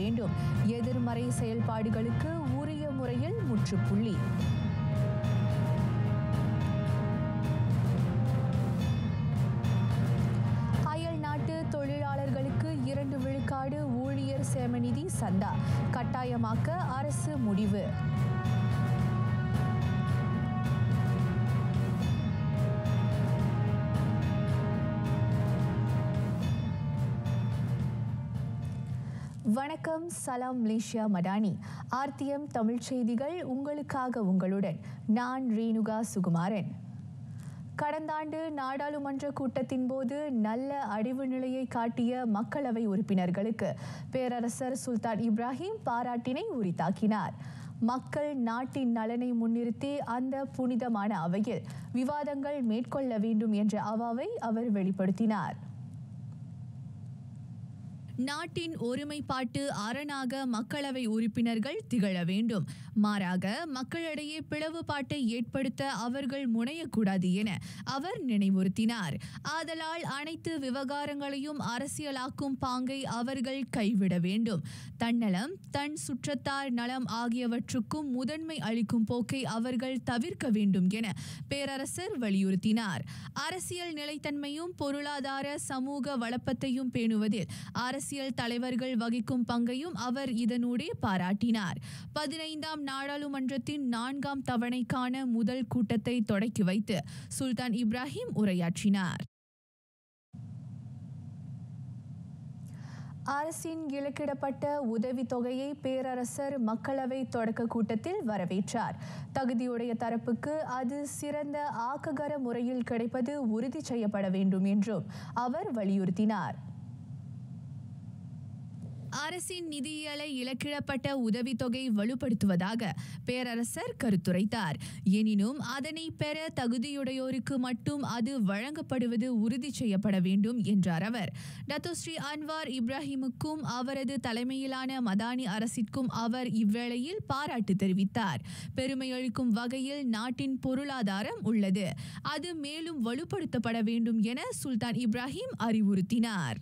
வேண்டும். எதிர்மறை செயல்பாடுகளுக்கு உரிய முறையில் முற்றுப்புள்ளி. அயல் நாட்டு தொழிலாளர்களுக்கு 2 விழுக்காடு ஊழியர் சேமநிதி சந்தா கட்டாயமாக்க அரசு முடிவு. வணக்கம், சலாம் மலேசியா மடானி. ஆர்டிஎம் தமிழ் செய்திகள் உங்களுக்காக உங்களுடன் நான் ரேணுகா சுகுமாரன். கடந்த ஆண்டு நாடாளுமன்ற கூட்டத்தின் போது நல்ல அடைவு நிலையை காட்டிய மக்களவை உறுப்பினர்களுக்கு பேரரசர் சுல்தான் இப்ராஹிம் பாராட்டினை உரித்தாக்கினார். மக்கள் நாட்டின் நலனை முன்னிறுத்தி அந்த புனிதமான அவையில் விவாதங்கள் மேற்கொள்ள வேண்டும் என்ற அவாவை அவர் வெளிப்படுத்தினார். நாட்டின் ஒருமைப்பாட்டு அரணாக மக்களவை உறுப்பினர்கள் திகழ வேண்டும். மாறாக மக்களிடையே பிளவுபாட்டை ஏற்படுத்த அவர்கள் முனையக்கூடாது என அவர் நினைவுறுத்தினார். ஆதலால் அனைத்து விவகாரங்களையும் அரசியலாக்கும் பாங்கை அவர்கள் கைவிட வேண்டும். தன்னலம், தன் சுற்றத்தார் நலம் ஆகியவற்றுக்கும் முதன்மை அளிக்கும் போக்கை அவர்கள் தவிர்க்க வேண்டும் என பேரரசர் வலியுறுத்தினார். அரசியல் நிலைத்தன்மையும் பொருளாதார சமூக வளப்பத்தையும் பேணுவதில் அரசியல் தலைவர்கள் வகிக்கும் பங்கையும் அவர் இதனூடே பாராட்டினார். 15ஆம் நாடாளுமன்றத்தின் 4ஆம் தவணைக்கான முதல் கூட்டத்தை தொடக்கி வைத்து சுல்தான் இப்ராஹிம் உரையாற்றினார். அரசின் இலக்கிடப்பட்ட உதவித்தொகையை பேரரசர் மக்களவை தொடக்க கூட்டத்தில் வரவேற்றார். தகுதியுடைய தரப்புக்கு அது சிறந்த ஆக்ககர முறையில் கிடைப்பது உறுதி செய்யப்பட வேண்டும் என்றும் அவர் வலியுறுத்தினார். அரசின் நிதியியலை இலக்கிடப்பட்ட உதவித்தொகை வலுப்படுத்துவதாக பேரரசர் கருத்துரைத்தார். எனினும் அதனை பெற தகுதியுடையோருக்கு மட்டும் அது வழங்கப்படுவது உறுதி செய்யப்பட வேண்டும் என்றார் அவர். டத்தோஸ்ரீ அன்வார் இப்ராஹிமுக்கும் அவரது தலைமையிலான மதானி அரசிற்கும் அவர் இவ்வேளையில் பாராட்டு தெரிவித்தார். பெருமையளிக்கும் வகையில் நாட்டின் பொருளாதாரம் உள்ளது. அது மேலும் வலுப்படுத்தப்பட வேண்டும் என சுல்தான் இப்ராஹிம் அறிவுறுத்தினார்.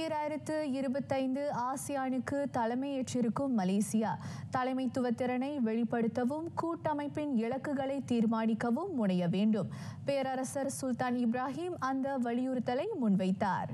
ஈராயிரத்து 25 ஆசியானுக்கு தலைமையேற்றிருக்கும் மலேசியா தலைமைத்துவ திறனை வெளிப்படுத்தவும் கூட்டமைப்பின் இலக்குகளை தீர்மானிக்கவும் முனைய வேண்டும். பேரரசர் சுல்தான் இப்ராஹிம் அந்த வலியுறுத்தலை முன்வைத்தார்.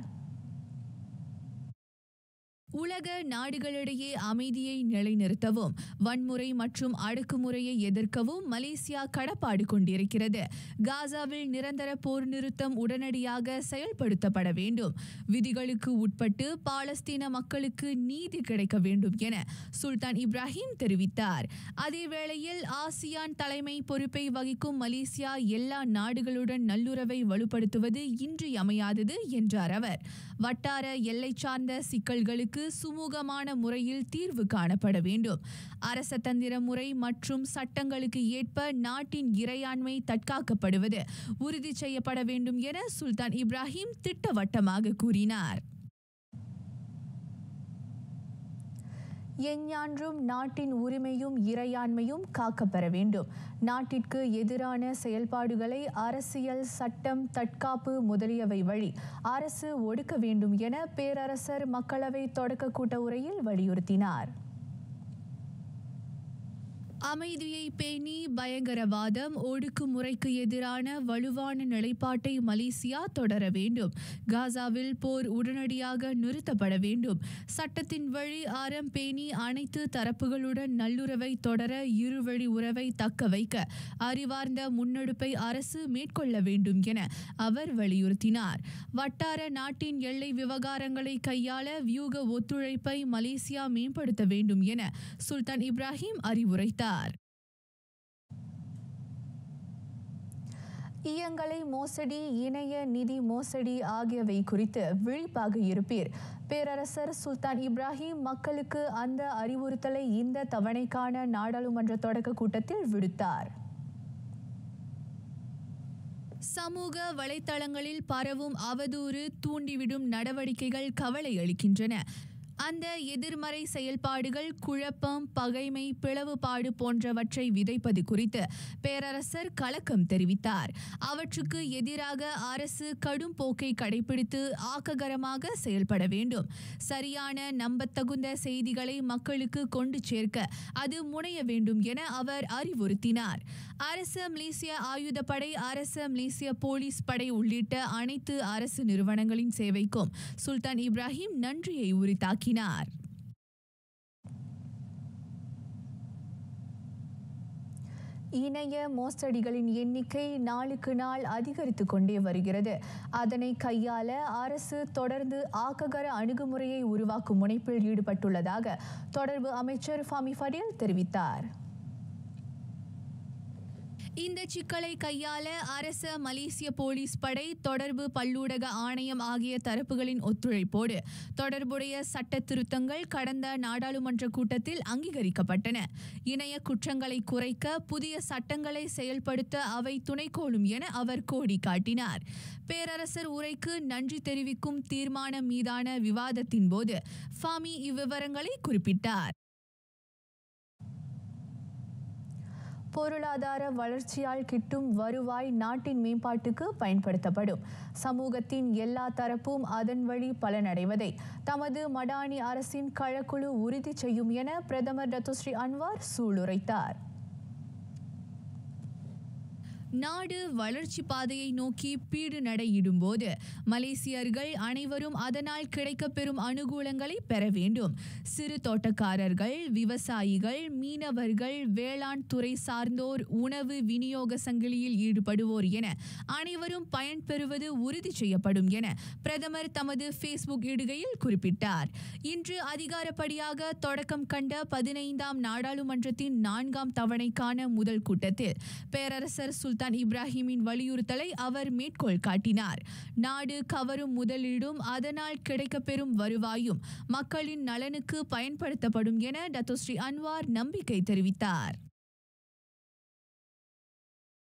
உலக நாடுகளிடையே அமைதியை நிலைநிறுத்தவும் வன்முறை மற்றும் அடக்குமுறையை எதிர்க்கவும் மலேசியா கடப்பாடு கொண்டிருக்கிறது. காசாவில் நிரந்தர போர் நிறுத்தம் உடனடியாக செயல்படுத்தப்பட வேண்டும். விதிகளுக்கு உட்பட்டு பாலஸ்தீன மக்களுக்கு நீதி கிடைக்க வேண்டும் என சுல்தான் இப்ராஹிம் தெரிவித்தார். அதேவேளையில் ஆசியான் தலைமை பொறுப்பை வகிக்கும் மலேசியா எல்லா நாடுகளுடன் நல்லுறவை வலுப்படுத்துவது இன்றியமையாதது என்றார் அவர். வட்டார எல்லை சார்ந்த சிக்கல்களுக்கு சுமூகமான முறையில் தீர்வு காணப்பட வேண்டும். அரசதந்திர முறை மற்றும் சட்டங்களுக்கு ஏற்ப நாட்டின் இறையாண்மை தற்காக்கப்படுவது உறுதி செய்யப்பட வேண்டும் என சுல்தான் இப்ராஹிம் திட்டவட்டமாக கூறினார். எஞ்ஞான்றும் நாட்டின் உரிமையும் இறையாண்மையும் காக்கப்பெற வேண்டும். நாட்டிற்கு எதிரான செயல்பாடுகளை அரசியல், சட்டம், தற்காப்பு முதலியவை வழி அரசு ஒடுக்க வேண்டும் என பேரரசர் மக்களவை தொடக்க கூட்ட உரையில் வலியுறுத்தினார். அமைதியை பேணி பயங்கரவாதம், ஒடுக்குமுறைக்கு எதிரான வலுவான நிலைப்பாட்டை மலேசியா தொடர வேண்டும். காசாவில் போர் உடனடியாக நிறுத்தப்பட வேண்டும். சட்டத்தின் வழி அறம் பேணி அனைத்து தரப்புகளுடன் நல்லுறவை தொடர இருவழி உறவை தக்க வைக்க அறிவார்ந்த முன்னெடுப்பை அரசு மேற்கொள்ள வேண்டும் என அவர் வலியுறுத்தினார். வட்டார நாட்டின் எல்லை விவகாரங்களை கையாள வியூக ஒத்துழைப்பை மலேசியா மேம்படுத்த வேண்டும் என சுல்தான் இப்ராஹிம் அறிவுரைத்தார். இயங்கலை மோசடி, இணைய நிதி மோசடி ஆகியவை குறித்து விழிப்பாக இருப்பீர். பேரரசர் சுல்தான் இப்ராஹிம் மக்களுக்கு அந்த அறிவுறுத்தலை இந்த தவணைக்கான நாடாளுமன்ற தொடக்க கூட்டத்தில் விடுத்தார். சமூக வலைத்தளங்களில் பரவும் அவதூறு, தூண்டிவிடும் நடவடிக்கைகள் கவலை அளிக்கின்றன. அந்த எதிர்மறை செயல்பாடுகள் குழப்பம், பகைமை, பிளவுபாடு போன்றவற்றை விதைப்பது குறித்து பேரரசர் கலக்கம் தெரிவித்தார். அவற்றுக்கு எதிராக அரசு கடும் போக்கை கடைபிடித்து ஆக்ககரமாக செயல்பட வேண்டும். சரியான நம்பத்தகுந்த செய்திகளை மக்களுக்கு கொண்டு சேர்க்க அது முனைய வேண்டும் என அவர் அறிவுறுத்தினார். அரச மலேசிய ஆயுதப்படை, அரச மலேசிய போலீஸ் படை உள்ளிட்ட அனைத்து அரசு நிறுவனங்களின் சேவைக்கும் சுல்தான் இப்ராஹிம் நன்றியை உரித்தாக்கினார். இணைய மோசடிகளின் எண்ணிக்கை நாளுக்கு நாள் அதிகரித்துக் கொண்டே வருகிறது. அதனை கையாள அரசு தொடர்ந்து ஆக்ககர அணுகுமுறையை உருவாக்கும் முனைப்பில் ஈடுபட்டுள்ளதாக தொடர்பு அமைச்சர் ஃபாமி ஃபடேல் தெரிவித்தார். இந்த சிக்கலை கையாள அரச மலேசிய போலீஸ் படை, தொடர்பு பல்லூடக ஆணையம் ஆகிய தரப்புகளின் ஒத்துழைப்போடு தொடர்புடைய சட்ட திருத்தங்கள் கடந்த நாடாளுமன்ற கூட்டத்தில் அங்கீகரிக்கப்பட்டன. இணைய குற்றங்களை குறைக்க புதிய சட்டங்களை செயல்படுத்த அவை துணைக்கோளும் என அவர் கோடி காட்டினார். பேரரசர் உரைக்கு நன்றி தெரிவிக்கும் தீர்மானம் மீதான விவாதத்தின் போது ஃபாமி இவ்விவரங்களை குறிப்பிட்டார். பொருளாதார வளர்ச்சியால் கிட்டும் வருவாய் நாட்டின் மேம்பாட்டுக்கு பயன்படுத்தப்படும். சமூகத்தின் எல்லா தரப்பும் அதன் வழி பலனடைவதை தமது மடானி அரசின் கழக்குழு உறுதி செய்யும் என பிரதமர் டத்துஸ்ரீ அன்வார் சூளுரைத்தார். நாடு வளர்ச்சி பாதையை நோக்கி பீடு நடையிடும்போது மலேசியர்கள் அனைவரும் அதனால் கிடைக்கப்பெறும் அனுகூலங்களை பெற வேண்டும். சிறு தோட்டக்காரர்கள், விவசாயிகள், மீனவர்கள், வேளாண் துறை சார்ந்தோர், உணவு விநியோக சங்கிலியில் ஈடுபடுவோர் என அனைவரும் பயன்பெறுவது உறுதி செய்யப்படும் என பிரதமர் தமது ஃபேஸ்புக் இடுகையில் குறிப்பிட்டார். இன்று அதிகாரப்படியாக தொடக்கம் கண்ட 15ஆம் நாடாளுமன்றத்தின் 4ஆம் தவணைக்கான முதல் கூட்டத்தில் பேரரசர் சுல்தான் இப்ராஹிமின் வலியுறுத்தலை அவர் மேற்கோள் காட்டினார். நாடு கவரும் முதலீடும் அதனால் கிடைக்கப்பெறும் வருவாயும் மக்களின் நலனுக்கு பயன்படுத்தப்படும் என டத்துஸ்ரீ அன்வார் நம்பிக்கை தெரிவித்தார்.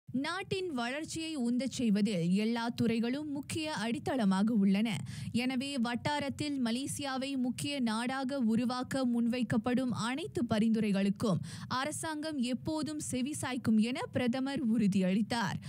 நாட்டின் வளர்ச்சியை உந்தச் செய்வதில் எல்லா துறைகளும் முக்கிய அடித்தளமாக உள்ளன. எனவே வட்டாரத்தில் மலேசியாவை முக்கிய நாடாக உருவாக்க முன்வைக்கப்படும் அனைத்து பரிந்துரைகளுக்கும் அரசாங்கம் எப்போதும் செவிசாய்க்கும் என பிரதமர் உறுதியளித்தார்.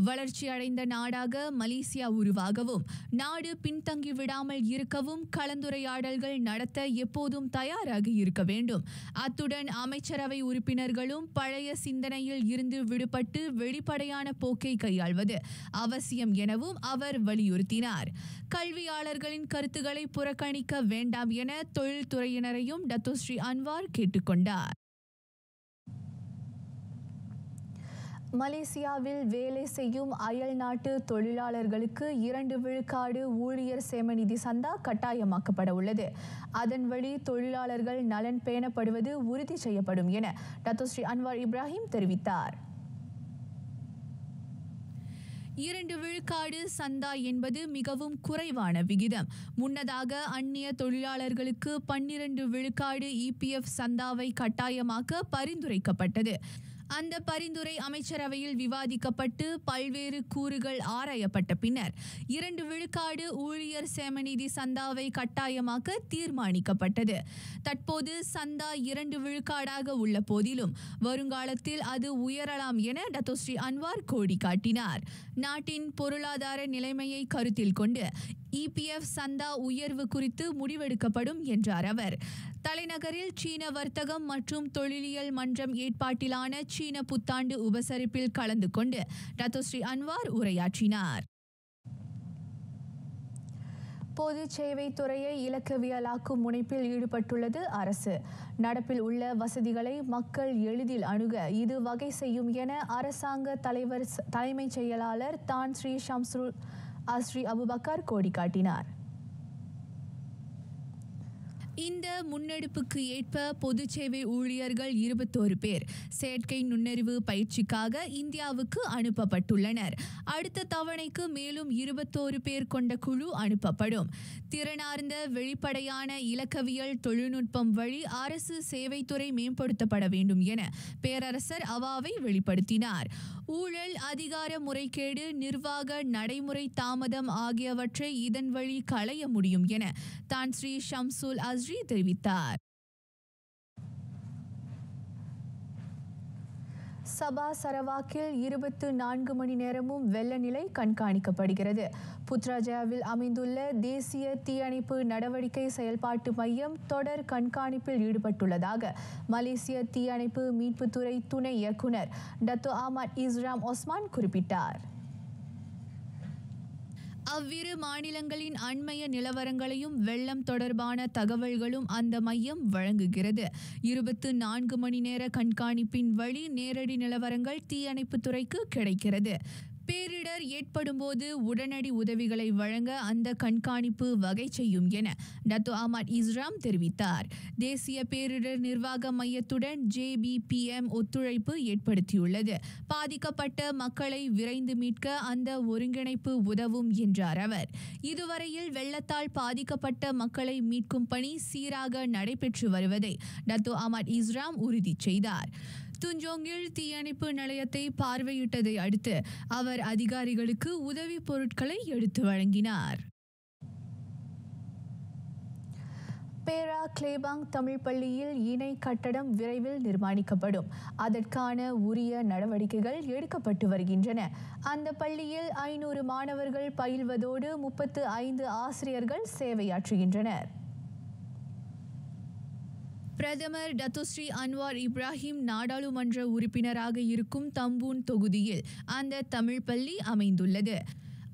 வளர்ச்சியடைந்த நாடாக மலேசியா உருவாகவும் நாடு பின்தங்கி விடாமல் இருக்கவும் கலந்துரையாடல்கள் நடத்த எப்போதும் தயாராக இருக்க வேண்டும். அத்துடன் அமைச்சரவை உறுப்பினர்களும் பழைய சிந்தனையில் இருந்து விடுபட்டு வெளிப்படையான போக்கை கையாள்வது அவசியம் எனவும் அவர் வலியுறுத்தினார். கல்வியாளர்களின் கருத்துக்களை புறக்கணிக்க வேண்டாம் என தொழில்துறையினரையும் டத்துஸ்ரீ அன்வார் கேட்டுக்கொண்டார். மலேசியாவில் வேலை செய்யும் அயல் நாட்டு தொழிலாளர்களுக்கு 2 விழுக்காடு ஊழியர் சேமநிதி சந்தா கட்டாயமாக்கப்பட உள்ளது. அதன் வழி தொழிலாளர்கள் நலன் பேணப்படுவது உறுதி செய்யப்படும் என டத்துஸ்ரீ அன்வார் இப்ராஹிம் தெரிவித்தார். 2 விழுக்காடு சந்தா என்பது மிகவும் குறைவான விகிதம். முன்னதாக அந்நிய தொழிலாளர்களுக்கு 12 விழுக்காடு EPF சந்தாவை கட்டாயமாக்க பரிந்துரைக்கப்பட்டது. அந்த பரிந்துரை அமைச்சரவையில் விவாதிக்கப்பட்டு பல்வேறு கூறுகள் ஆராயப்பட்ட பின்னர் 2 விழுக்காடு ஊழியர் சேமநிதி சந்தாவை கட்டாயமாக்க தீர்மானிக்கப்பட்டது. தற்போது சந்தா 2 விழுக்காடாக உள்ள போதிலும் வருங்காலத்தில் அது உயரலாம் என டத்துஸ்ரீ அன்வார் கோடி காட்டினார். நாட்டின் பொருளாதார நிலைமையை கருத்தில் கொண்டு EPF சந்தா உயர்வு குறித்து முடிவெடுக்கப்படும் என்றார் அவர். தலைநகரில் சீன வர்த்தகம் மற்றும் தொழிலியல் மன்றம் ஏற்பாட்டிலான சீன புத்தாண்டு உபசரிப்பில் கலந்து கொண்டு டத்துஸ்ரீ அன்வார் உரையாற்றினார். பொது சேவை துறையை இலக்கவியலாக்கும் முனைப்பில் ஈடுபட்டுள்ளது அரசு. நடப்பில் உள்ள வசதிகளை மக்கள் எளிதில் அணுக இது வகை செய்யும் என அரசாங்க தலைமைச் செயலாளர் தான் ஸ்ரீ ஷம்சுல் அஸ்ரி அபுபக்கர் கோடி காட்டினார். இந்த முன்னெடுப்புக்கு ஏற்ப பொது சேவை ஊழியர்கள் 21 பேர் செயற்கை நுண்ணறிவு பயிற்சிக்காக இந்தியாவுக்கு அனுப்பப்பட்டுள்ளனர். அடுத்த தவணைக்கு மேலும் 21 பேர் கொண்ட குழு அனுப்பப்படும். திறனார்ந்த வெளிப்படையான இலக்கவியல் தொழில்நுட்பம் வழி அரசு சேவைத்துறை மேம்படுத்தப்பட வேண்டும் என பேரரசர் அவாவை வெளிப்படுத்தினார். ஊழல், அதிகார முறைகேடு, நிர்வாக நடைமுறை தாமதம் ஆகியவற்றை இதன் வழி களைய முடியும் என தான் ஸ்ரீ ஷம்சுல் அஸ்ரி தெரிவித்தார். சபா சரவாக்கில் 24 மணி நேரமும் வெள்ள நிலை கண்காணிக்கப்படுகிறது. புத்ராஜயாவில் அமைந்துள்ள தேசிய தீயணைப்பு நடவடிக்கை செயல்பாட்டு மையம் தொடர் கண்காணிப்பில் ஈடுபட்டுள்ளதாக மலேசிய தீயணைப்பு மீட்புத்துறை துணை இயக்குனர் டத்தோ அஹ்மத் இஸ்ராம் ஒஸ்மான் குறிப்பிட்டார். அவ்விரு மாநிலங்களின் அண்மைய நிலவரங்களையும் வெள்ளம் தொடர்பான தகவல்களும் அந்த மையம் வழங்குகிறது. 24 மணி நேர கண்காணிப்பின் வழி நேரடி நிலவரங்கள் தீயணைப்புத் துறைக்கு கிடைக்கிறது. பேரிடர் ஏற்படும் போது உடனடி உதவிகளை வழங்க அந்த கண்காணிப்பு வகை செய்யும் என டத்தோ அஹ்மத் இஸ்ராம் தெரிவித்தார். தேசிய பேரிடர் நிர்வாக மையத்துடன் JBPM ஒத்துழைப்பு ஏற்படுத்தியுள்ளது. பாதிக்கப்பட்ட மக்களை விரைந்து மீட்க அந்த ஒருங்கிணைப்பு உதவும் என்றார் அவர். இதுவரையில் வெள்ளத்தால் பாதிக்கப்பட்ட மக்களை மீட்கும் பணி சீராக நடைபெற்று வருவதை டத்தோ அஹ்மத் இஸ்ராம் உறுதி செய்தார். துஞ்சோங்கில் தீயணைப்பு நிலையத்தை பார்வையிட்டதை அடுத்து அவர் அதிகாரிகளுக்கு உதவி பொருட்களை எடுத்து வழங்கினார். பேரா கிளேபாங் தமிழ் பள்ளியில் இணை கட்டடம் விரைவில் நிர்மாணிக்கப்படும். அதற்கான உரிய நடவடிக்கைகள் எடுக்கப்பட்டு வருகின்றன. அந்த பள்ளியில் 500 மாணவர்கள் பயில்வதோடு 35 ஆசிரியர்கள் சேவையாற்றுகின்றனர். பிரதமர் டத்தோஸ்ரீ அன்வார் இப்ராஹிம் நாடாளுமன்ற உறுப்பினராக இருக்கும் தம்பூன் தொகுதியில் அந்த தமிழ் பள்ளி அமைந்துள்ளது.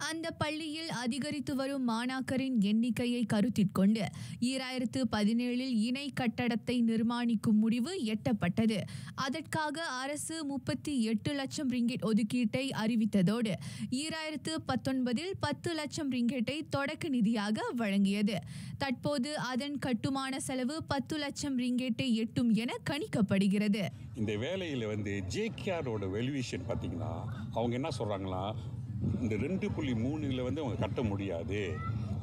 அந்த பள்ளியில் அதிகரித்து வரும் மாணாக்கரின் எண்ணிக்கையை கருத்திற்கொண்டு 2017 இணை கட்டடத்தை நிர்மாணிக்கும் முடிவு எட்டப்பட்டது. அதற்காக அரசு 38 லட்சம் ரிங்கெட் ஒதுக்கீட்டை அறிவித்ததோடு 2019 10 லட்சம் ரிங்கெட்டை தொடக்க நிதியாக வழங்கியது. தற்போது அதன் கட்டுமான செலவு 10 லட்சம் ரிங்கெட்டை எட்டும் என கணிக்கப்படுகிறது. இந்த வேலையில் ஜேகேஆரோட வேல்யூவேஷன் பார்த்தீங்கன்னா அவங்க என்ன சொல்கிறாங்களா, இந்த 2.3 அவங்க கட்ட முடியாது,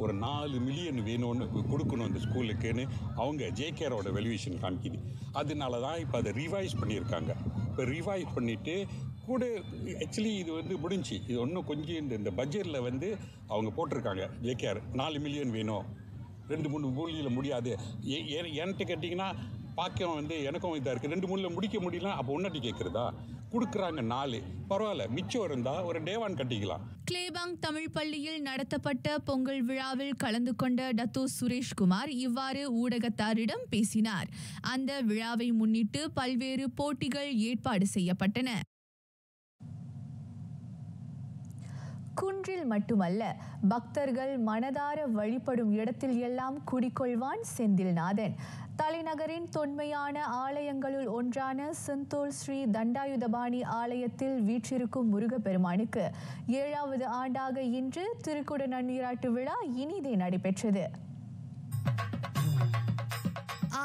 ஒரு 4 மில்லியன் வேணும்னு கொடுக்கணும் இந்த ஸ்கூலுக்குன்னு அவங்க ஜேகேஆரோட வேல்யூவேஷன் காமிக்குது. அதனால தான் இப்போ அதை ரிவைஸ் பண்ணியிருக்காங்க. இப்போ ரிவைஸ் பண்ணிவிட்டு கூட ஆக்சுவலி இது முடிஞ்சு இது இன்னும் கொஞ்சம் இந்த பட்ஜெட்டில் அவங்க போட்டிருக்காங்க ஜேகேஆர் 4 மில்லியன் வேணும், 2-3 மூலியில் முடியாது. என்கிட்ட கேட்டிங்கன்னா பாக்கியம் எனக்கும் இதாக இருக்குது, 2-3 முடிக்க முடியல, அப்போ ஒன்னாட்டி கேட்குறதா கொடுக்குறாங்க 4 பரவாயில்ல, மிச்சம் இருந்தால் ஒரு டேவான் கட்டிக்கலாம். கிளேபாங் தமிழ் பள்ளியில் நடத்தப்பட்ட பொங்கல் விழாவில் கலந்து கொண்ட டத்தோ சுரேஷ்குமார் இவ்வாறு ஊடகத்தாரிடம் பேசினார். அந்த விழாவை முன்னிட்டு பல்வேறு போட்டிகள் ஏற்பாடு செய்யப்பட்டன. குன்றில் மட்டுமல்ல, பக்தர்கள் மனதார வழிபடும் இடத்தில் எல்லாம் குடிக்கொள்வான் செந்தில்நாதன். தலைநகரின் தொன்மையான ஆலயங்களுள் ஒன்றான செந்தோல் ஸ்ரீ தண்டாயுதபாணி ஆலயத்தில் வீற்றிருக்கும் முருகப்பெருமானுக்கு 7வது ஆண்டாக இன்று திருக்குட நன்னீராட்டு விழா இனிதே நடைபெற்றது.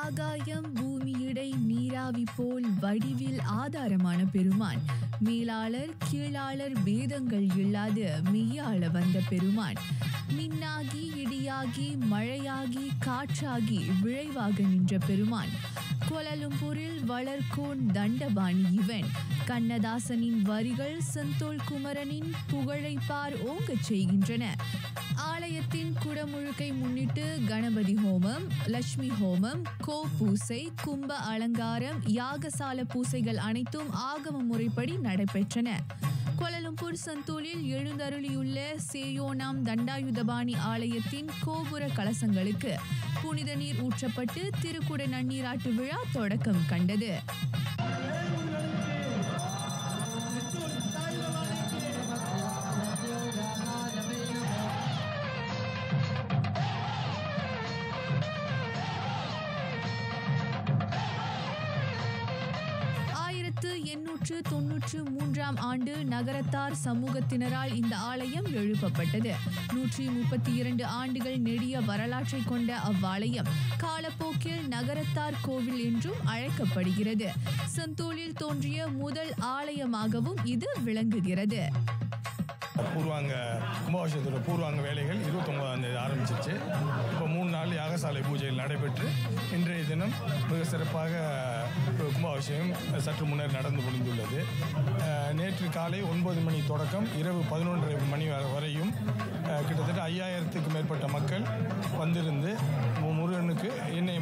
ஆகாயம் பூமியிடை நீராவி போல் வடிவில் ஆதாரமான பெருமான், மேலாளர் கீழாளர் பேதங்கள் இல்லாத மெய்யாள வந்த பெருமான், மின்னாகி இடியாகி மழையாகி காற்றாகி விளைவாக நின்ற பெருமான், கோலாலம்பூரில் வளர்கோன் தண்டபாணி இவன். கண்ணதாசனின் வரிகள் செந்தோல் குமரனின் புகழைப்பார் ஓங்கச் செய்கின்றன. ஆலயத்தின் குடமுழுக்கை முன்னிட்டு கணபதி ஹோமம், லட்சுமி ஹோமம், கோ பூசை, கும்ப அலங்காரம், யாகசால பூசைகள் அனைத்தும் ஆகம முறைப்படி நடைபெற்றன. கோலாலம்பூர் செந்தோலில் எழுந்தருளியுள்ள சேயோனாம் தண்டாயுதபாணி ஆலயத்தின் கோபுர கலசங்களுக்கு புனித நீர் ஊற்றப்பட்டு திருக்குட நன்னீராட்டு விழா தொடக்கம் கண்டது. ஆண்டு நகரத்தார் சமூகத்தினரால் இந்த ஆலயம் எழுப்பப்பட்டது. 132 ஆண்டுகள் நெடிய வரலாற்றை கொண்ட அவ்வாலயம் காலப்போக்கில் நகரத்தார் கோவில் என்றும் அழைக்கப்படுகிறது. செந்தோலில் தோன்றிய முதல் ஆலயமாகவும் இது விளங்குகிறது. பூர்வாங்க கும்பாபிஷேகத்தோட பூர்வாங்க வேலைகள் 29ஆம் தேதி ஆரம்பிச்சிருச்சு. இப்போ 3 நாள் யாக யாகசாலை பூஜைகள் நடைபெற்று இன்றைய தினம் மிக சிறப்பாக கும்பாபிஷேகம் சற்று முன்னர் நடந்து முடிந்துள்ளது. நேற்று காலை 9 மணி தொடக்கம் இரவு 11:30 மணி வரையும் கிட்டத்தட்ட 5000த்துக்கும் மேற்பட்ட மக்கள் வந்திருந்து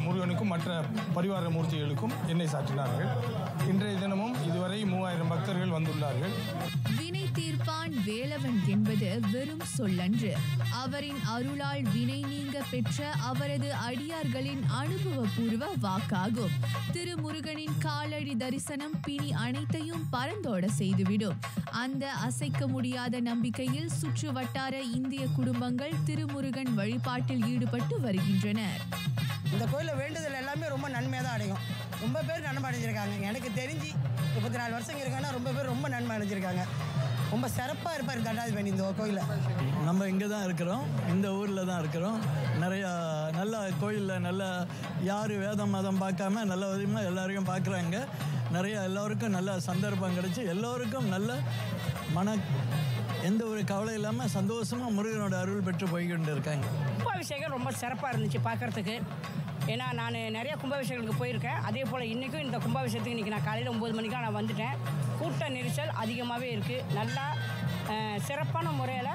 முருகனுக்கும் மற்ற பரிவார மூர்த்திகளுக்கும் எண்ணெய் சாற்றினார்கள். இன்றைய தினமும் இதுவரை 3000 பக்தர்கள் வந்துள்ளார்கள். வினை தீர்ப்பான் வேலவன் என்பது வெறும் சொல்லன்று. அவரின் அருளால் வினை நீங்க பெற்ற அவரது அடியார்களின் அனுபவபூர்வ வாக்காகும். திருமுருகனின் காலடி தரிசனம் பிணி அனைத்தையும் பறந்தோட செய்துவிடும். அந்த அசைக்க முடியாத நம்பிக்கையில் சுற்று வட்டார இந்திய குடும்பங்கள் திருமுருகன் வழிபாட்டில் ஈடுபட்டு வருகின்றனர். இந்த கோயிலில் வேண்டுதல் எல்லாமே ரொம்ப நன்மையாக தான் அடையும். ரொம்ப பேர் நன்மை அடைஞ்சிருக்காங்க. எனக்கு தெரிஞ்சு 34 வருஷம் இருக்காங்கன்னா ரொம்ப பேர் ரொம்ப நன்மை அடைஞ்சிருக்காங்க. ரொம்ப சிறப்பாக இருப்பார் தண்டாதிபதி இந்த கோயிலில். நம்ம இங்கே தான் இருக்கிறோம், இந்த ஊரில் தான் இருக்கிறோம். நிறையா நல்ல கோயிலில் நல்ல யார் வேதம் மதம் பார்க்காம நல்ல விதமாக எல்லாரையும் பார்க்குறாங்க. நிறையா எல்லோருக்கும் நல்ல சந்தர்ப்பம் கிடச்சி எல்லோருக்கும் நல்ல எந்த ஒரு கவலை இல்லாமல் சந்தோஷமாக முருகனோட அருள் பெற்று போய்கொண்டு இருக்காங்க. கும்பாபிஷேகம் ரொம்ப சிறப்பாக இருந்துச்சு பார்க்குறதுக்கு. ஏன்னா நான் நிறைய கும்பாபிஷேகங்களுக்கு போயிருக்கேன். அதே போல் இன்றைக்கும் இந்த கும்பாபிஷேகத்துக்கு இன்றைக்கி நான் காலையில் 9 மணிக்கெலாம் நான் வந்துட்டேன். கூட்ட நெரிசல் அதிகமாகவே இருக்குது. நல்லா சிறப்பான முறையில்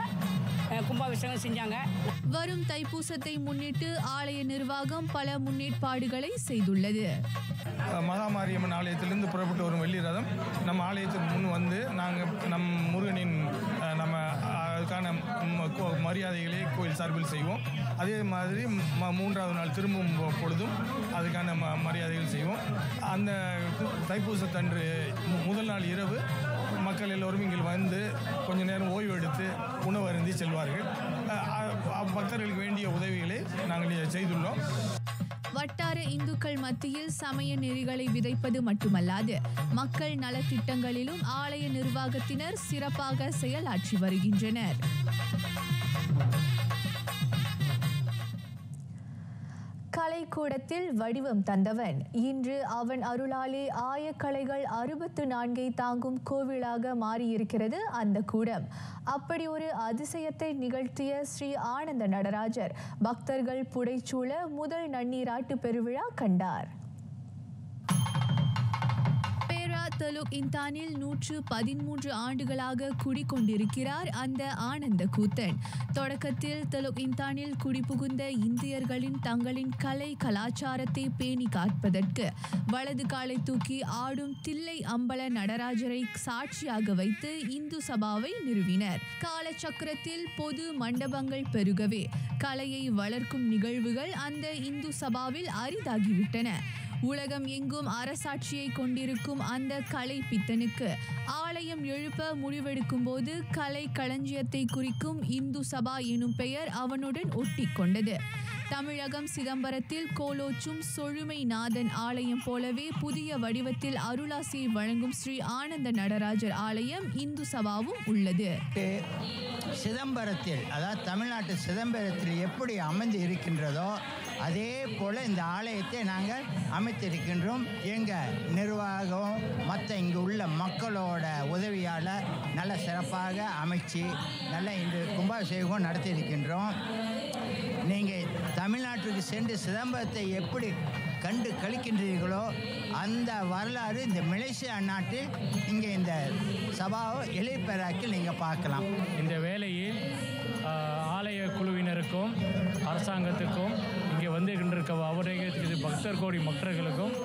கும்பாபிஷேகம் செஞ்சாங்க. வரும் தைப்பூசத்தை முன்னிட்டு ஆலய நிர்வாகம் பல முன்னேற்பாடுகளை செய்துள்ளது. மகாமாரியம்மன் ஆலயத்திலிருந்து புறப்பட்டு வரும் வெள்ளி ரதம் நம்ம ஆலயத்திற்கு முன் வந்து நாங்கள் நம் முருகனின் நம்ம அதுக்கான மரியாதைகளை கோயில் சார்பில் செய்வோம். அதே மாதிரி 3வது நாள் திரும்பும் பொழுதும் அதுக்கான மரியாதைகள் செய்வோம். அந்த தைப்பூசத்தன்று முதல் நாள் இரவு மக்கள் எல்லோரும் இங்கே வந்து கொஞ்ச நேரம் ஓய்வு எடுத்து உணவு அருந்தி செல்வார்கள். பக்தர்களுக்கு வேண்டிய உதவிகளை நாங்கள் செய்துள்ளோம். வட்டார இந்துக்கள் மத்தியில் சமய நெறிகளை விதைப்பது மட்டுமல்லாது மக்கள் நலத்திட்டங்களிலும் ஆலய நிர்வாகத்தினர் சிறப்பாக செயலாற்றி வருகின்றனர். கலைக்கூடத்தில் வடிவம் தந்தவன் இன்று அவன் அருளாலே ஆயக்கலைகள் 64 தாங்கும் கோவிலாக மாறியிருக்கிறது அந்த கூடம். அப்படி ஒரு அதிசயத்தை நிகழ்த்திய ஸ்ரீ ஆனந்த நடராஜர் பக்தர்கள் புடைச்சூழ முதல் நன்னீராட்டு பெருவிழா கண்டார். தலுக் இந்தானில் 113 ஆண்டுகளாக குடிக்கொண்டிருக்கிறார் அந்த ஆனந்த கூத்தன். தொடக்கத்தில் தலுக் இந்தானில் குடிபுகுந்த இந்தியர்களின் தங்களின் கலை கலாச்சாரத்தை பேணி காப்பதற்கு வலது காலை தூக்கி ஆடும் தில்லை அம்பல நடராஜரை சாட்சியாக வைத்து இந்து சபாவை நிறுவினர். காலச்சக்கரத்தில் பொது மண்டபங்கள் பெருகவே கலையை வளர்க்கும் நிகழ்வுகள் அந்த இந்து சபாவில் அரிதாகிவிட்டன. உலகம் எங்கும் அரசாட்சியை கொண்டிருக்கும் அந்த கலை பித்தனுக்கு ஆலயம் எழுப்ப முடிவெடுக்கும் போது கலை களஞ்சியத்தை குறிக்கும் இந்து சபா எனும் பெயர் அவனுடன் ஒட்டி கொண்டது. தமிழகம் சிதம்பரத்தில் கோலோச்சும் சொழுமை நாதன் ஆலயம் போலவே புதிய வடிவத்தில் அருளாசியை வழங்கும் ஸ்ரீ ஆனந்த நடராஜர் ஆலயம் இந்து சபாவும் உள்ளது. சிதம்பரத்தில், அதாவது தமிழ்நாட்டு சிதம்பரத்தில் எப்படி அமைந்து இருக்கின்றதோ அதே போல் இந்த ஆலயத்தை நாங்கள் அமைத்திருக்கின்றோம். எங்கள் நிர்வாகம் மற்ற இங்கு உள்ள மக்களோட உதவியால் நல்ல சிறப்பாக அமைச்சு நல்ல இந்த கும்பாபிஷேகம் நடத்தியிருக்கின்றோம். நீங்கள் தமிழ்நாட்டுக்கு சென்று சிதம்பரத்தை எப்படி கண்டு கழிக்கின்றீர்களோ அந்த வரலாறு இந்த மலேசியா நாட்டில் இங்கே இந்த சபாவை எழிற்பெறாக்கில் நீங்கள் பார்க்கலாம். இந்த வேளையில் ஆலய குழுவினருக்கும் அரசாங்கத்துக்கும் இங்கே வந்து கொண்டிருக்க அவர்களுக்கு பக்தர் கோடி மக்களுக்கும்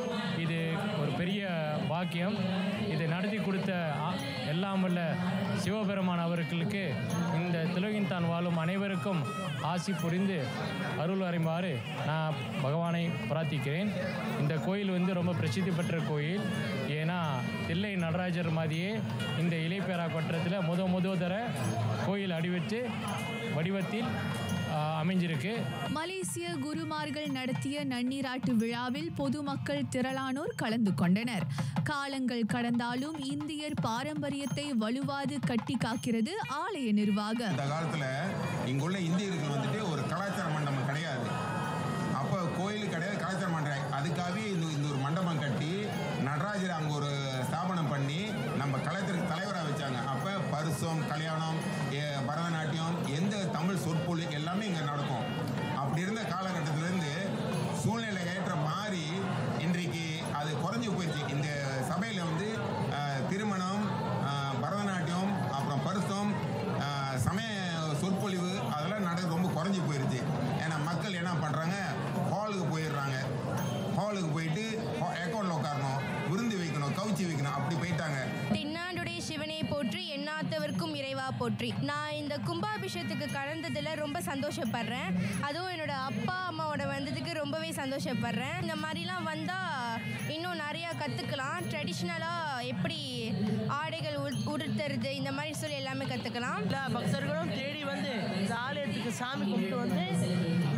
இது ஒரு பெரிய பாக்கியம். இதை நடத்தி கொடுத்த எல்லாம் வல்ல சிவபெருமான் அவர்களுக்கு இந்த திலோகின்தான் வாழும் அனைவருக்கும் ஆசி புரிந்து அருள் வரைமாறு நான் பகவானை பிரார்த்திக்கிறேன். இந்த கோயில் வந்து ரொம்ப பிரசித்தி பெற்ற கோயில். ஏன்னா தில்லை நடராஜர் மாதிரியே இந்த இலைப்பேரா கொற்றத்தில் முததர கோயில் வடிவத்தில் அமைஞ்சிருக்கு. மலேசிய குருமார்கள் நடத்திய நன்னீராட்டு விழாவில் பொதுமக்கள் திரளானோர் கலந்து கொண்டனர். காலங்கள் கடந்தாலும் இந்தியர் பாரம்பரியத்தை வலுவாது கட்டி காக்கிறது ஆலய நிர்வாகம். இந்த காலத்தில் இங்குள்ள இந்தியர்கள் வந்துட்டு ஒரு கலாச்சார மண்டபம் கிடையாது. அப்போ கோயில் கிடையாது, கலாச்சார மண்டபம். அதுக்காகவே இந்த ஒரு மண்டபம் கட்டி நடராஜர் அங்கே ஒரு ஸ்தாபனம் பண்ணி நம்ம கலாச்சாரத்துக்கு தலைவராக வச்சாங்க. அப்போ பரிசம், கல்யாணம், பரதநாட்டியம், எந்த தமிழ் சொற்பொழி எல்லாமே இங்கே நடக்கும். அப்படி இருந்த காலகட்டத்திலேருந்து போற்றி. நான் இந்த கும்பாபிஷேகத்துக்கு கலந்ததில் ரொம்ப சந்தோஷப்படுறேன். அதுவும் என்னோட அப்பா அம்மாவோட வந்ததுக்கு ரொம்பவே சந்தோஷப்படுறேன். இந்த மாதிரிலாம் வந்தால் இன்னும் நிறையா கற்றுக்கலாம். ட்ரெடிஷ்னலாக எப்படி ஆடைகள் உடுத்துறது இந்த மாதிரி சொல்லி எல்லாமே கற்றுக்கலாம். எல்லா பக்தர்களும் தேடி வந்து இந்த ஆலயத்துக்கு சாமி கும்பிட்டு வந்து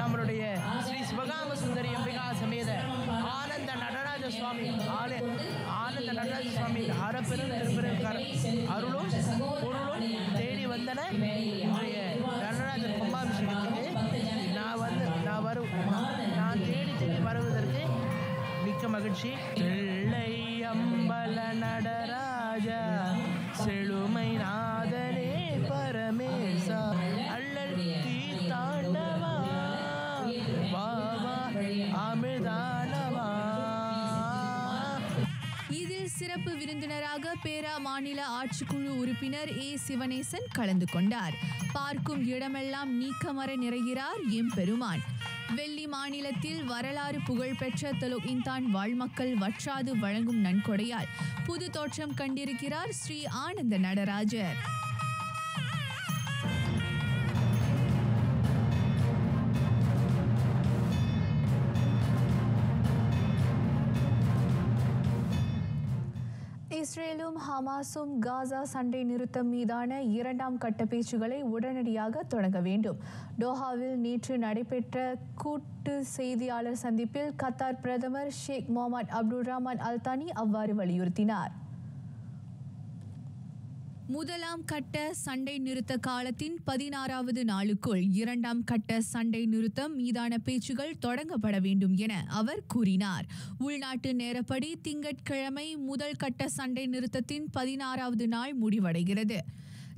நம்மளுடைய ஸ்ரீ சிவகாம சுந்தரி அம்பிகா சமேத ஆனந்த நடராஜ சுவாமி ஆனந்த நடராஜ சுவாமி அறப்பெரும் திருப்பெருக்கார அருளும் பொருளும் தேடி வந்தன. இன்றைய நடராஜர் கும்பாபிஷேகத்துக்கு நான் தேடி வருவதற்கு மிக்க மகிழ்ச்சி. வெள்ளை அம்பல நடராஜா செழுமை நாதனே பரமேசா அள்ளல் தீர்த்தாண்டவா வாவா அமிர்தானவா. இதில் சிறப்பு விருந்தினராக பேரா மாநில ஆட்சிக்குழு உறுப்பினர் ஏ சிவனேசன் கலந்து கொண்டார். பார்க்கும் இடமெல்லாம் நீக்கமர நிறைகிறார் எம்பெருமான். வெள்ளி மாநிலத்தில் வரலாறு புகழ்பெற்ற தலுக் இந்தான் வாழ்மக்கள் வற்றாது வழங்கும் நன்கொடையால் புது தோற்றம் கண்டிருக்கிறார் ஸ்ரீ ஆனந்த நடராஜர். இஸ்ரேலும் ஹமாஸும் காசா சண்டை நிறுத்தம் மீதான 2ஆம் கட்ட பேச்சுகளை உடனடியாக தொடங்க வேண்டும். டோஹாவில் நேற்று நடைபெற்ற கூட்டு செய்தியாளர் சந்திப்பில் கத்தார் பிரதமர் ஷேக் முகமது அப்துல் ரஹ்மான் அல் தானி அவ்வாறு வலியுறுத்தினார். முதலாம் கட்ட சண்டை நிறுத்த காலத்தின் 16வது நாளுக்குள் 2ஆம் கட்ட சண்டை நிறுத்தம் மீதான பேச்சுகள் தொடங்கப்பட வேண்டும் என அவர் கூறினார். உள்நாட்டு நேரப்படி திங்கட்கிழமை முதல் கட்ட சண்டை நிறுத்தத்தின் 16வது நாள் முடிவடைகிறது.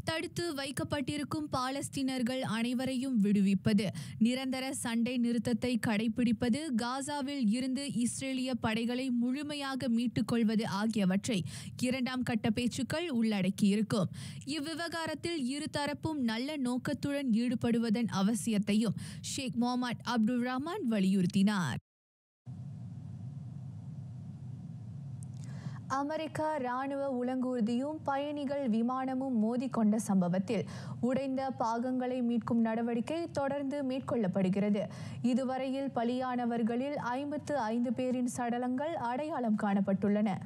தடுத்து வைக்கப்பட்டிருக்கும் பாலஸ்தீனர்கள் அனைவரையும் விடுவிப்பது, நிரந்தர சண்டை நிறுத்தத்தை கடைபிடிப்பது, காசாவில் இருந்து இஸ்ரேலிய படைகளை முழுமையாக மீட்டுக் கொள்வது ஆகியவற்றை 2ஆம் கட்ட பேச்சுக்கள் உள்ளடக்கியிருக்கும். இவ்விவகாரத்தில் இருதரப்பும் நல்ல நோக்கத்துடன் ஈடுபடுவதன் அவசியத்தையும் ஷேக் முகமது அப்துல் ரஹ்மான் வலியுறுத்தினார். அமெரிக்க ராணுவ உலங்கூர்தியும் பயணிகள் விமானமும் மோதிக்கொண்ட சம்பவத்தில் உடைந்த பாகங்களை மீட்கும் நடவடிக்கை தொடர்ந்து மேற்கொள்ளப்படுகிறது. இதுவரையில் பலியானவர்களில் 55 பேரின் சடலங்கள் அடையாளம் காணப்பட்டுள்ளன.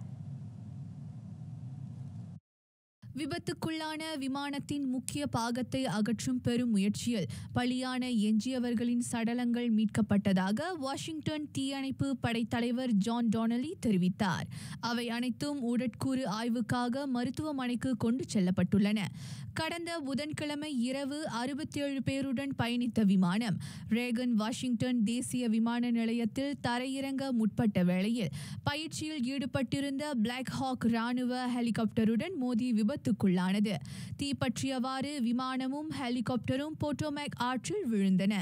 விபத்துக்குள்ளான விமானத்தின் முக்கிய பாகத்தை அகற்றும் பெரும் முயற்சியில் பலியான எஞ்சியவர்களின் சடலங்கள் மீட்கப்பட்டதாக வாஷிங்டன் தீயணைப்பு படைத்தலைவர் ஜான் டொனாலி தெரிவித்தார். அவை அனைத்தும் உடற்கூறு ஆய்வுக்காக மருத்துவமனைக்கு கொண்டு செல்லப்பட்டுள்ளன. கடந்த புதன்கிழமை இரவு 67 பேருடன் பயணித்த விமானம் ரேகன் வாஷிங்டன் தேசிய விமான நிலையத்தில் தரையிறங்க முற்பட்ட வேளையில் பயிற்சியில் ஈடுபட்டிருந்த பிளாக் ஹாக் ராணுவ ஹெலிகாப்டருடன் மோதி விபத்துக்குள்ளானது. தீப்பற்றியவாறு விமானமும் ஹெலிகாப்டரும் போட்டோமேக் ஆற்றில் விழுந்தன.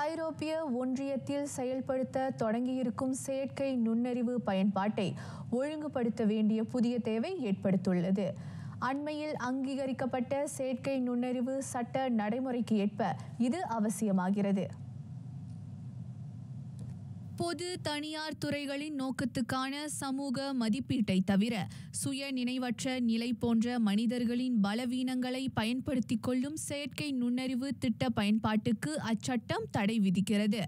ஐரோப்பிய ஒன்றியத்தில் செயல்படுத்த தொடங்கியிருக்கும் செயற்கை நுண்ணறிவு பயன்பாட்டை ஒழுங்குபடுத்த வேண்டிய புதிய தேவை ஏற்பட்டுள்ளது. அண்மையில் அங்கீகரிக்கப்பட்ட செயற்கை நுண்ணறிவு சட்ட நடைமுறைக்கு ஏற்ப இது அவசியமாகிறது. பொது தனியார் துறைகளின் நோக்கத்துக்கான சமூக மதிப்பீட்டை தவிர சுய நினைவற்ற நிலை போன்ற மனிதர்களின் பலவீனங்களை பயன்படுத்திக் கொள்ளும் செயற்கை நுண்ணறிவு திட்ட பயன்பாட்டுக்கு அச்சட்டம் தடை விதிக்கிறது.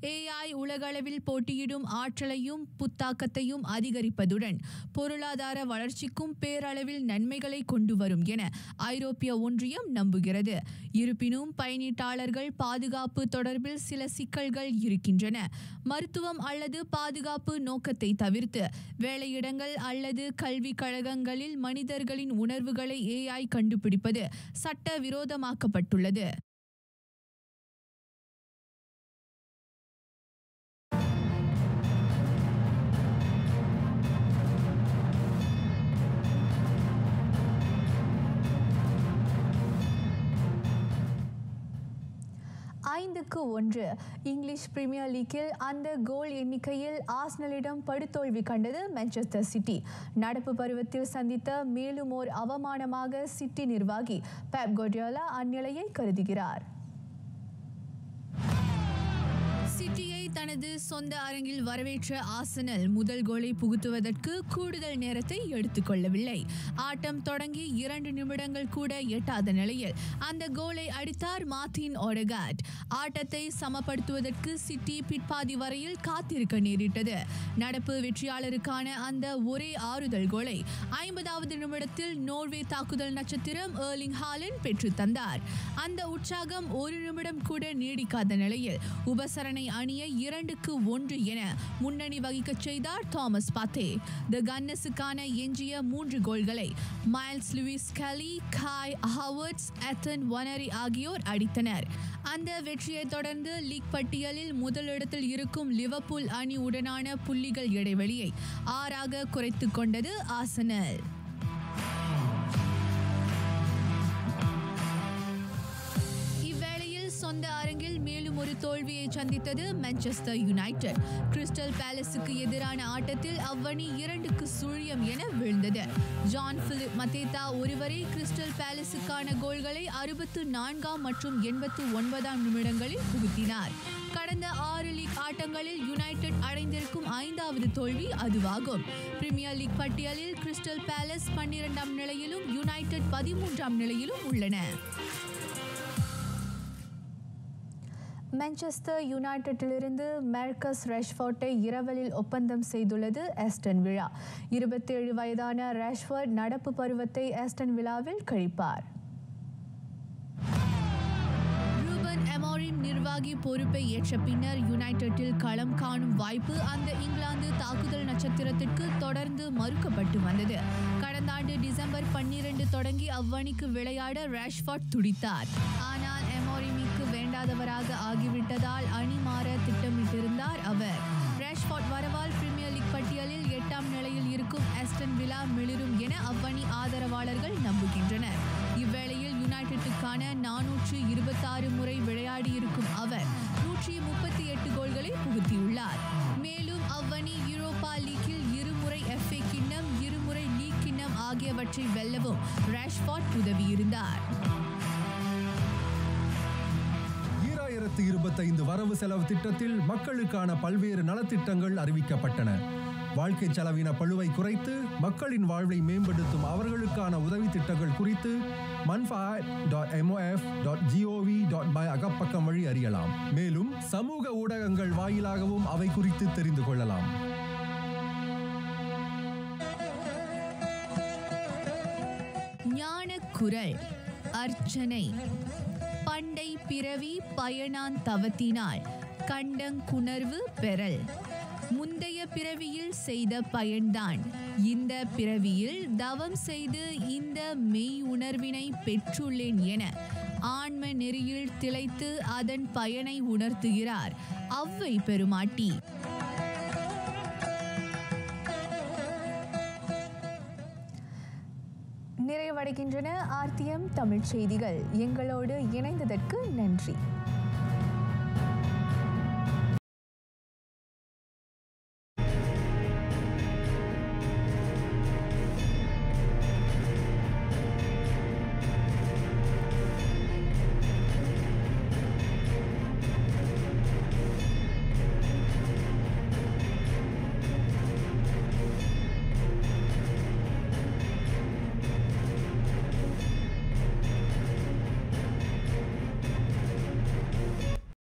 AI உலகளவில் போட்டியிடும் ஆற்றலையும் புத்தாக்கத்தையும் அதிகரிப்பதுடன் பொருளாதார வளர்ச்சிக்கும் பேரளவில் நன்மைகளை கொண்டு வரும் என ஐரோப்பிய ஒன்றியம் நம்புகிறது. இருப்பினும் பயனீட்டாளர்கள் பாதுகாப்பு தொடர்பில் சில சிக்கல்கள் இருக்கின்றன. மருத்துவம் அல்லது பாதுகாப்பு நோக்கத்தை தவிர்த்து வேலையிடங்கள் அல்லது கல்விக் கழகங்களில் மனிதர்களின் உணர்வுகளை AI கண்டுபிடிப்பது சட்ட விரோதமாக்கப்பட்டுள்ளது. ஐந்துக்கு 1 இங்கிலீஷ் பிரீமியர் லீக்கில் அந்த கோல் எண்ணிக்கையில் ஆர்சனலிடம் படுதோல்வி கண்டது மான்செஸ்டர் சிட்டி. நடப்பு பருவத்தில் சந்தித்த மேலும் ஓர் அவமானமாக சிட்டி நிர்வாகி பெப் கார்டியோலா அந்நிலையை கருதுகிறார். சிட்டியை தனது சொந்த அரங்கில் வரவேற்ற ஆர்சனல் முதல் கோலை புகுத்துவதற்கு கூடுதல் நேரத்தை எடுத்துக்கொள்ளவில்லை. ஆட்டம் தொடங்கி 2 நிமிடங்கள் கூட எட்டாத நிலையில் அந்த கோலை அடித்தார் மார்டின் ஓடெகார்ட். ஆட்டத்தை சமப்படுத்துவதற்கு சிட்டி பிற்பாதி வரையில் காத்திருக்க நேரிட்டது. நடப்பு வெற்றியாளருக்கான அந்த ஒரே ஆறுதல் கோலை 50வது நிமிடத்தில் நோர்வே தாக்குதல் நட்சத்திரம் எர்லிங் ஹாலண்ட் பெற்று தந்தார். அந்த உற்சாகம் 1 நிமிடம் கூட நீடிக்காத நிலையில் உபசரணை அணியை 2-1 என முன்னணி வகிக்கச் செய்தார் தாமஸ் பாத்தே. தி கன்னர்ஸுக்கான எஞ்சிய 3 கோல்களை மைல்ஸ் லூயிஸ் கெல்லி, காய் ஹவர்ட்ஸ், எத்தன் வனரி ஆகியோர் அடித்தனர். அந்த வெற்றியை தொடர்ந்து லீக் பட்டியலில் முதலிடத்தில் இருக்கும் லிவர்பூல் அணி உடனான புள்ளிகள் இடைவெளியை 6 குறைத்துக் கொண்டது ஆர்சனல். சொந்த அரங்கில் மேலும் ஒரு தோல்வியை சந்தித்தது மான்செஸ்டர் யுனைடெட். கிறிஸ்டல் பேலஸுக்கு எதிரான ஆட்டத்தில் அவ்வணி 2-0 என வீழ்ந்தது. ஜான் பிலிப் மத்தேதா ஒருவரை கிறிஸ்டல் பேலஸுக்கான கோல்களை 64 மற்றும் 89 நிமிடங்களில் புகுத்தினார். கடந்த 6 லீக் ஆட்டங்களில் யுனைடெட் அடைந்திருக்கும் 5வது தோல்வி அதுவாகும். பிரீமியர் லீக் பட்டியலில் கிறிஸ்டல் பேலஸ் 12ஆம் நிலையிலும் யுனைடெட் 13ஆம் நிலையிலும் உள்ளன. மான்செஸ்டர் யுனைடெட்டிலிருந்து மார்கஸ் ராஷ்ஃபோர்டை இரவலில் ஒப்பந்தம் செய்துள்ளது ஆஸ்டன் வில்லா. 27 வயதான ராஷ்ஃபோர்ட் நடப்பு பருவத்தை ஆஸ்டன் வில்லாவில் கழிப்பார். அமோரிம் நிர்வாகி பொறுப்பை ஏற்ற பின்னர் யுனைடெட்டில் களம் காணும் வாய்ப்பு அந்த இங்கிலாந்து தாக்குதல் நட்சத்திரத்திற்கு தொடர்ந்து மறுக்கப்பட்டு வந்தது. கடந்த ஆண்டு டிசம்பர் 12 தொடங்கி அவ்வணிக்கு விளையாட ராஷ்ஃபோர்ட் துடித்தார். ஆனால் அமோரிமிக்கு வேண்டாதவராக ஆகிவிட்டதால் அணி மாற திட்டமிட்டிருந்தார் அவர். ராஷ்ஃபோர்ட் வரவால் பிரீமியர் லீக் பட்டியலில் 8ஆம் நிலையில் இருக்கும் ஆஸ்டன் வில்லா மிளிரும் என அவ்வணி ஆதரவாளர்கள் நம்புகின்றனர். இவ்வேளையில் யுனைடெட்டுக்கான 426 முறை விளையாடியிருக்கும் அவர் 138 கோல்களை புகுத்தியுள்ளார். மேலும் அவ்வணி யூரோப்பா லீக்கில் 2 முறை FA கிண்ணம், 2 முறை லீக் கிண்ணம் ஆகியவற்றை வெல்லவும் ராஷ்ஃபோர்ட் உதவியிருந்தார். 2025 வரவு செலவு திட்டத்தில் மக்களுக்கான பல்வேறு நலத்திட்டங்கள் அறிவிக்கப்பட்டன. வாழ்க்கை செலவின பளுவை குறைத்து மக்களின் வாழ்வை மேம்படுத்தும் அவர்களுக்கான உதவி திட்டங்கள் குறித்து manfaat.mof.gov.my அகப்பக்கம் வழி அறியலாம். மேலும் சமூக ஊடகங்கள் வாயிலாகவும் அவை குறித்து தெரிந்து கொள்ளலாம். ஞான குரல் அர்ச்சனை. பண்டை பிறவி பயனான் தவத்தினால் கண்டங்குணர்வு பெறல். முந்தைய பிறவியில் செய்த பயன்தான் இந்த பிறவியில் தவம் செய்து இந்த மெய் உணர்வினை பெற்றுள்ளேன் என ஆன்ம நெறியில் திளைத்து அதன் பயனை உணர்த்துகிறார் ஔவை பெருமாட்டி. நிறைவடைகின்றன RTM தமிழ் செய்திகள். எங்களோடு இணைந்ததற்கு நன்றி.